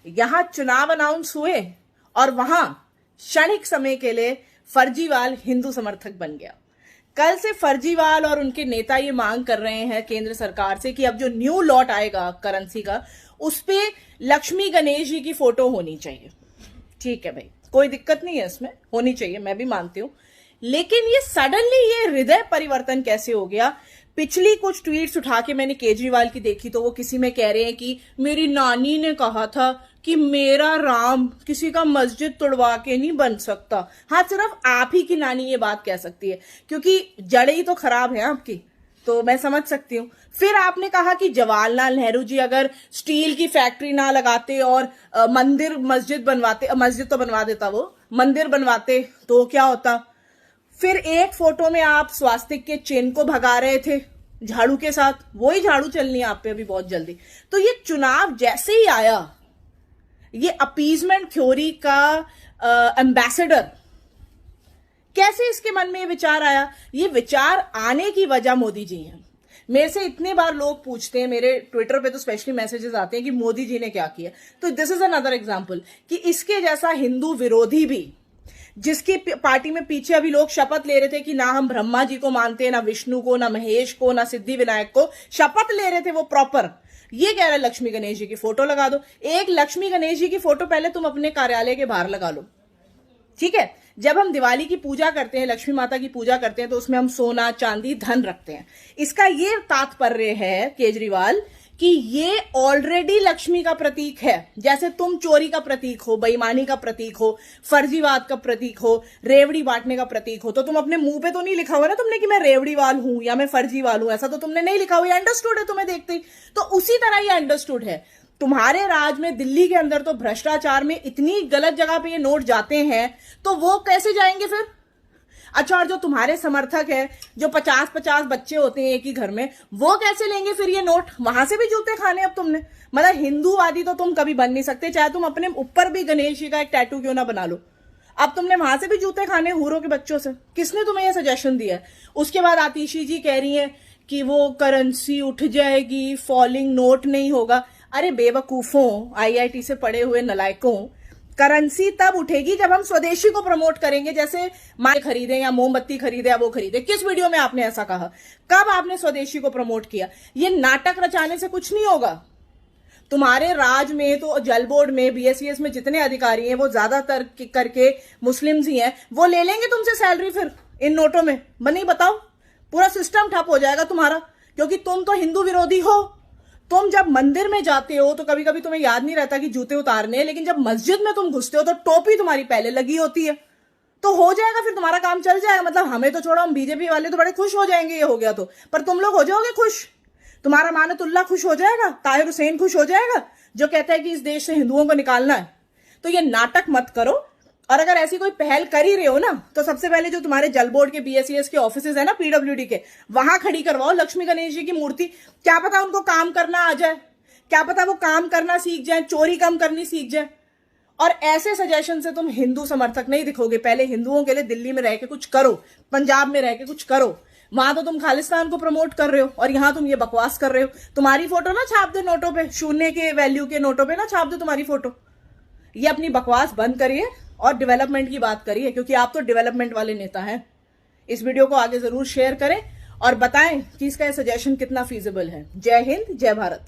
यहां चुनाव अनाउंस हुए और वहां क्षणिक समय के लिए फर्जीवाल हिंदू समर्थक बन गया। कल से फर्जीवाल और उनके नेता ये मांग कर रहे हैं केंद्र सरकार से कि अब जो न्यू लॉट आएगा करेंसी का, उस पे लक्ष्मी गणेश जी की फोटो होनी चाहिए। ठीक है भाई, कोई दिक्कत नहीं है, इसमें होनी चाहिए, मैं भी मानती हूं। लेकिन ये सडनली ये हृदय परिवर्तन कैसे हो गया? पिछली कुछ ट्वीट्स उठा के मैंने केजरीवाल की देखी तो वो किसी में कह रहे हैं कि मेरी नानी ने कहा था कि मेरा राम किसी का मस्जिद तोड़वा के नहीं बन सकता। हाँ, सिर्फ आप ही की नानी ये बात कह सकती है, क्योंकि जड़ें ही तो खराब है आपकी, तो मैं समझ सकती हूँ। फिर आपने कहा कि जवाहरलाल नेहरू जी अगर स्टील की फैक्ट्री ना लगाते और मस्जिद तो बनवा देता, वो मंदिर बनवाते तो क्या होता। फिर एक फोटो में आप स्वास्तिक के चेन को भगा रहे थे झाड़ू के साथ, वही झाड़ू चलनी है आप पे अभी बहुत जल्दी। तो ये चुनाव जैसे ही आया, ये अपीजमेंट थ्योरी का एम्बेसडर, कैसे इसके मन में ये विचार आया? ये विचार आने की वजह मोदी जी हैं। मेरे से इतने बार लोग पूछते हैं, मेरे ट्विटर पे तो स्पेशली मैसेजेस आते हैं कि मोदी जी ने क्या किया। तो दिस इज अनदर एग्जांपल कि इसके जैसा हिंदू विरोधी भी, जिसकी पार्टी में पीछे अभी लोग शपथ ले रहे थे कि ना हम ब्रह्मा जी को मानते हैं, ना विष्णु को, ना महेश को, ना सिद्धि विनायक को, शपथ ले रहे थे वो प्रॉपर, ये कह रहा है लक्ष्मी गणेश जी की फोटो लगा दो। एक लक्ष्मी गणेश जी की फोटो पहले तुम अपने कार्यालय के बाहर लगा लो, ठीक है? जब हम दिवाली की पूजा करते हैं, लक्ष्मी माता की पूजा करते हैं, तो उसमें हम सोना चांदी धन रखते हैं। इसका ये तात्पर्य है केजरीवाल कि ये ऑलरेडी लक्ष्मी का प्रतीक है। जैसे तुम चोरी का प्रतीक हो, बेईमानी का प्रतीक हो, फर्जीवाद का प्रतीक हो, रेवड़ी बांटने का प्रतीक हो, तो तुम अपने मुंह पे तो नहीं लिखा हुआ ना तुमने कि मैं रेवड़ीवाल हूं या मैं फर्जीवाल हूं, ऐसा तो तुमने नहीं लिखा हुआ, ये अंडरस्टूड है तुम्हें देखते ही। तो उसी तरह ये अंडरस्टूड है तुम्हारे राज में, दिल्ली के अंदर तो भ्रष्टाचार में इतनी गलत जगह पे ये नोट जाते हैं, तो वो कैसे जाएंगे फिर? अच्छा, और जो तुम्हारे समर्थक है, जो 50-50 बच्चे होते हैं एक ही घर में, वो कैसे लेंगे फिर ये नोट? वहां से भी जूते खाने अब तुमने। मतलब हिंदूवादी तो तुम कभी बन नहीं सकते, चाहे तुम अपने ऊपर भी गणेश जी का एक टैटू क्यों ना बना लो। अब तुमने वहां से भी जूते खाने हूरों के बच्चों से। किसने तुम्हें यह सजेशन दिया है? उसके बाद आतिशी जी कह रही है कि वो करेंसी उठ जाएगी, फॉलिंग नोट नहीं होगा। अरे बेवकूफों, आईआईटी से पढ़े हुए नलायकों, करेंसी तब उठेगी जब हम स्वदेशी को प्रमोट करेंगे। जैसे माल खरीदे या मोमबत्ती खरीदे या वो खरीदे। किस वीडियो में आपने ऐसा कहा? कब आपने स्वदेशी को प्रमोट किया? ये नाटक रचाने से कुछ नहीं होगा। तुम्हारे राज में तो जल बोर्ड में, बीएसईएस में जितने अधिकारी हैं वो ज्यादातर करके मुस्लिम्स ही हैं। वो ले लेंगे तुमसे सैलरी फिर इन नोटों में। नहीं बताओ, पूरा सिस्टम ठप हो जाएगा तुम्हारा, क्योंकि तुम तो हिंदू विरोधी हो। तुम जब मंदिर में जाते हो तो कभी कभी तुम्हें याद नहीं रहता कि जूते उतारने, लेकिन जब मस्जिद में तुम घुसते हो तो टोपी तुम्हारी पहले लगी होती है। तो हो जाएगा फिर, तुम्हारा काम चल जाएगा। मतलब हमें तो छोड़ो, हम बीजेपी वाले तो बड़े खुश हो जाएंगे ये हो गया तो, पर तुम लोग हो जाओगे खुश? तुम्हारा मानतुल्लाह खुश हो जाएगा, ताहिर हुसैन खुश हो जाएगा, जो कहता है कि इस देश से हिंदुओं को निकालना है। तो ये नाटक मत करो। और अगर ऐसी कोई पहल कर ही रहे हो ना, तो सबसे पहले जो तुम्हारे जल बोर्ड के, बीएसईएस के ऑफिसेज है ना, पीडब्ल्यूडी के, वहां खड़ी करवाओ लक्ष्मी गणेश जी की मूर्ति। क्या पता उनको काम करना आ जाए, क्या पता वो काम करना सीख जाए, चोरी कम करनी सीख जाए। और ऐसे सजेशन से तुम हिंदू समर्थक नहीं दिखोगे। पहले हिंदुओं के लिए दिल्ली में रह के कुछ करो, पंजाब में रह के कुछ करो। वहां तो तुम खालिस्तान को प्रमोट कर रहे हो और यहां तुम ये बकवास कर रहे हो। तुम्हारी फोटो ना छाप दे नोटों पे, शून्य के वैल्यू के नोटों पे ना छाप दे तुम्हारी फोटो। ये अपनी बकवास बंद करिए और डेवलपमेंट की बात करिए, क्योंकि आप तो डेवलपमेंट वाले नेता हैं। इस वीडियो को आगे जरूर शेयर करें और बताएं कि इसका सजेशन कितना फीजिबल है। जय हिंद, जय भारत।